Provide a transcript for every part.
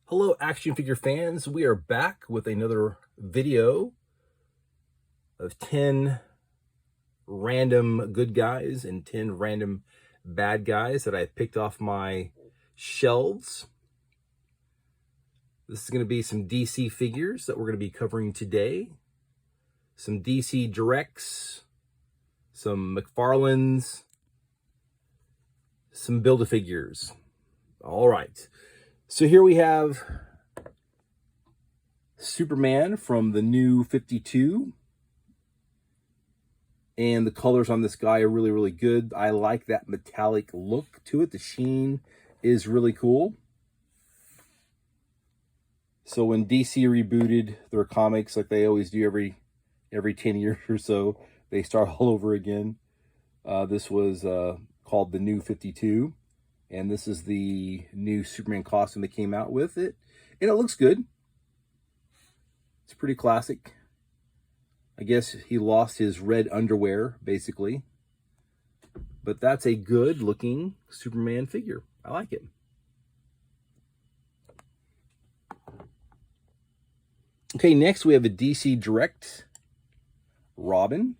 Hello, action figure fans. We are back with another video of 10 random good guys and 10 random bad guys that I picked off my shelves. This is going to be some DC figures that we're going to be covering today. Some DC Directs, some McFarlanes, some Build-A-Figures. All right. So here we have Superman from the new 52. And the colors on this guy are really, really good. I like that metallic look to it. The sheen is really cool. So when DC rebooted their comics, like they always do every 10 years or so, they start all over again. This was called the New 52. And this is the new Superman costume they came out with it. And it looks good. It's pretty classic. I guess he lost his red underwear, basically. But that's a good looking Superman figure. I like it. Okay, next we have a DC Direct Robin.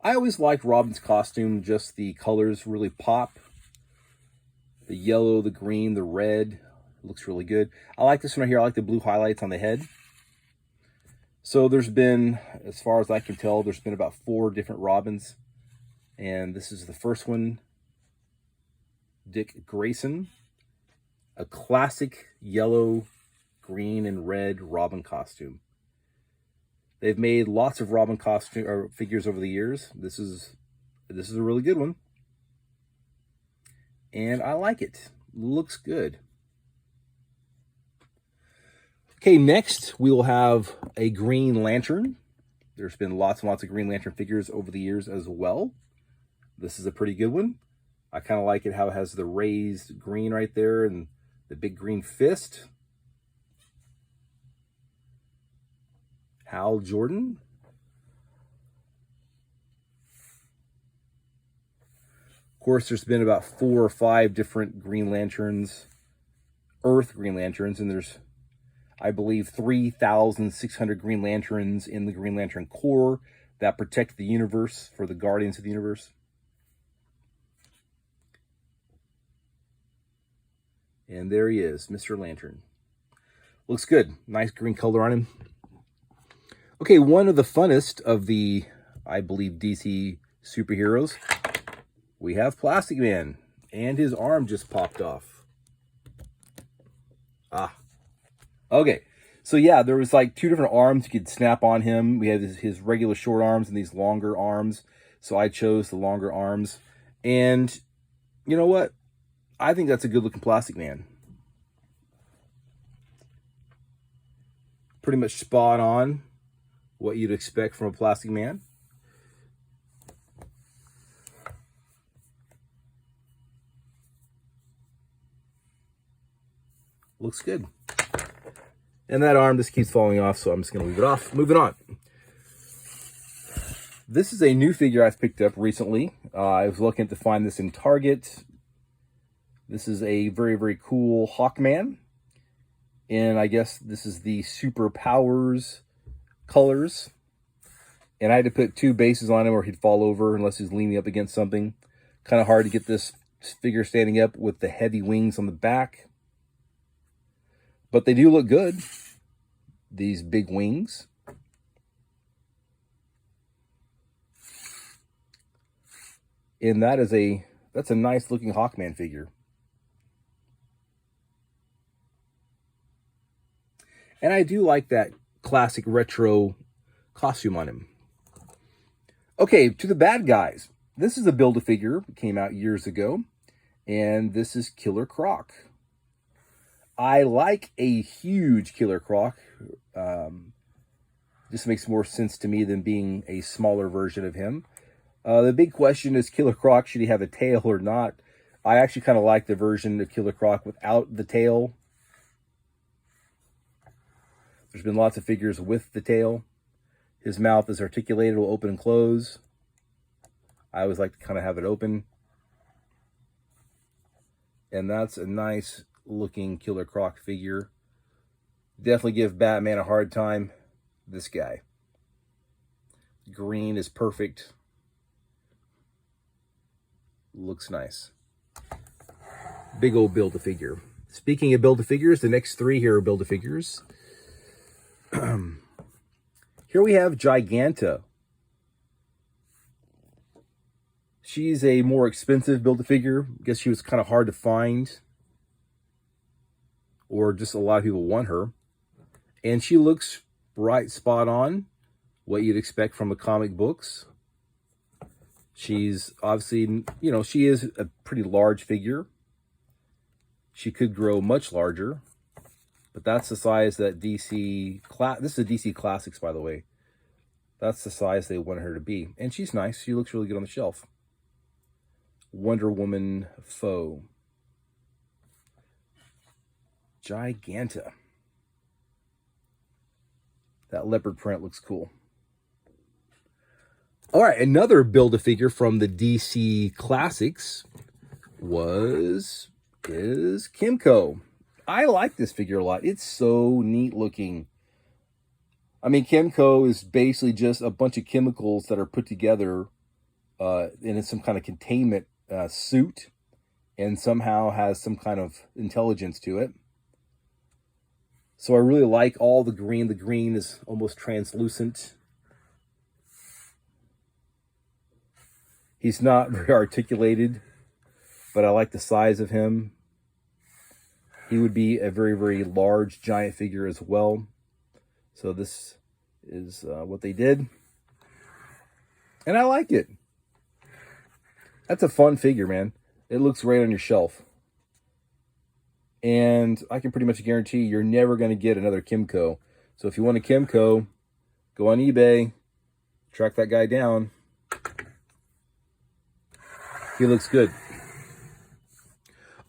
I always like Robin's costume, just the colors really pop. The yellow, the green, the red, looks really good. I like this one right here. I like the blue highlights on the head. So there's been, as far as I can tell, there's been about 4 different Robins. And this is the first one, Dick Grayson. A classic yellow, green, and red Robin costume. They've made lots of Robin costume or figures over the years. This is a really good one. And I like it. Looks good. Okay, next we will have a Green Lantern. There's been lots and lots of Green Lantern figures over the years as well. This is a pretty good one. I kind of like it how it has the raised green right there and the big green fist. Hal Jordan. Of course, there's been about 4 or 5 different Green Lanterns, Earth Green Lanterns, and there's, I believe, 3,600 Green Lanterns in the Green Lantern Corps that protect the universe for the Guardians of the Universe. And there he is, Mr. Lantern. Looks good. Nice green color on him. Okay, one of the funnest of the, I believe, DC superheroes, we have Plastic Man, and his arm just popped off. Okay, so yeah, there was like 2 different arms you could snap on him. We had his regular short arms and these longer arms, so I chose the longer arms. And you know what? I think that's a good-looking Plastic Man. Pretty much spot on what you'd expect from a Plastic Man. Looks good. And that arm just keeps falling off, so I'm just going to leave it off. Moving on. This is a new figure I've picked up recently. I was looking to find this in Target. This is a very, very cool Hawkman. And I guess this is the Superpowers colors. And I had to put 2 bases on him or he'd fall over unless he's leaning up against something. Kind of hard to get this figure standing up with the heavy wings on the back. But they do look good. These big wings. And that's a nice looking Hawkman figure. And I do like that classic retro costume on him. Okay, to the bad guys. This is a Build-A-Figure. It came out years ago. And this is Killer Croc. I like a huge Killer Croc. This makes more sense to me than being a smaller version of him. The big question is Killer Croc, should he have a tail or not? I actually kind of like the version of Killer Croc without the tail. There's been lots of figures with the tail. His mouth is articulated, will open and close. I always like to kind of have it open. And that's a nice looking Killer Croc figure. Definitely give Batman a hard time. This guy. Green is perfect. Looks nice. Big old Build-A-Figure. Speaking of Build-A-Figures, the next three here are Build-A-Figures. Here we have Giganta. She's a more expensive Build-A-Figure. I guess she was kind of hard to find. Or just a lot of people want her. And she looks right spot on. What you'd expect from the comic books. She's obviously, you know, she is a pretty large figure. She could grow much larger. But that's the size that DC... This is a DC Classics, by the way. That's the size they wanted her to be. And she's nice. She looks really good on the shelf. Wonder Woman Foe. Giganta. That leopard print looks cool. All right, another Build-A-Figure from the DC Classics is Kimco. I like this figure a lot. It's so neat looking. I mean, Kimco is basically just a bunch of chemicals that are put together in some kind of containment suit, and somehow has some kind of intelligence to it. So I really like all the green. The green is almost translucent. He's not very articulated, but I like the size of him. He would be a very, very large giant figure as well. So this is what they did. And I like it. That's a fun figure, man. It looks great on your shelf. And I can pretty much guarantee you're never going to get another Kimco. So if you want a Kimco, go on eBay, track that guy down. He looks good.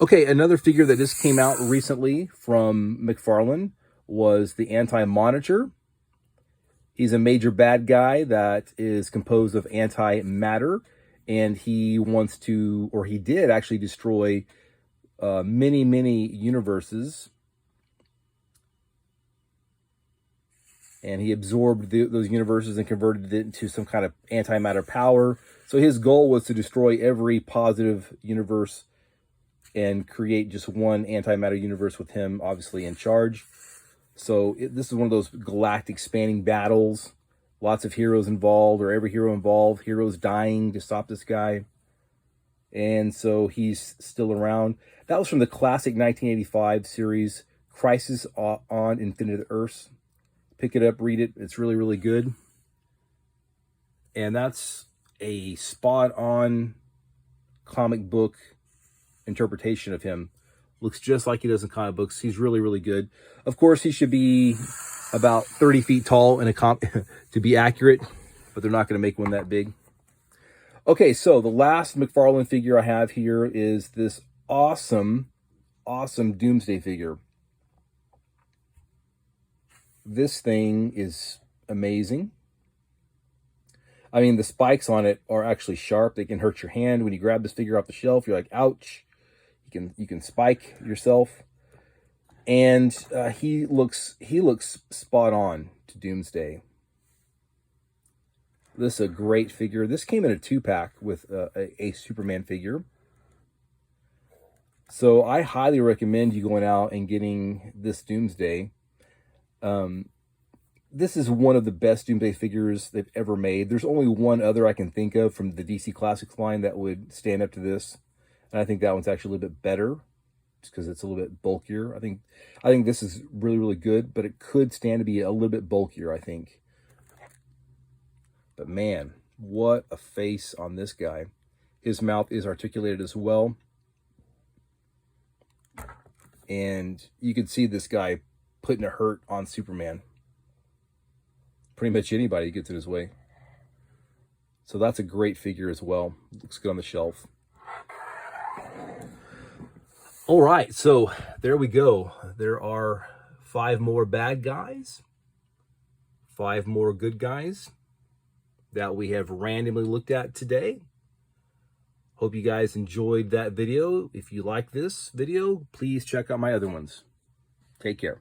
Okay, another figure that just came out recently from McFarline was the Anti-Monitor. He's a major bad guy that is composed of antimatter, and he wants to, or he did actually destroy many universes. And he absorbed those universes and converted it into some kind of antimatter power. So his goal was to destroy every positive universe and create just one antimatter universe with him obviously in charge. So this is one of those galactic spanning battles. Lots of heroes involved, or every hero involved. Heroes dying to stop this guy. And so he's still around. That was from the classic 1985 series, Crisis on Infinite Earths. Pick it up, read it. It's really, really good. And that's a spot-on comic book interpretation of him. Looks just like he does in comic books. He's really, really good. Of course, he should be about 30 feet tall in a to be accurate, but they're not going to make one that big. Okay, so the last McFarlane figure I have here is this awesome Doomsday figure. This thing is amazing. I mean, the spikes on it are actually sharp. They can hurt your hand. When you grab this figure off the shelf, you're like, ouch. You can spike yourself. And he looks spot on to Doomsday. This is a great figure. This came in a 2-pack with a Superman figure. So I highly recommend you going out and getting this Doomsday. This is one of the best Doomsday figures they've ever made. There's only one other I can think of from the DC Classics line that would stand up to this. And I think that one's actually a little bit better, just because it's a little bit bulkier. I think this is really, really good, but it could stand to be a little bit bulkier, I think. But man, what a face on this guy. His mouth is articulated as well. And you can see this guy putting a hurt on Superman. Pretty much anybody gets in his way. So that's a great figure as well. Looks good on the shelf. All right, so there we go. There are 5 more bad guys, 5 more good guys that we have randomly looked at today. Hope you guys enjoyed that video. If you like this video, please check out my other ones. Take care.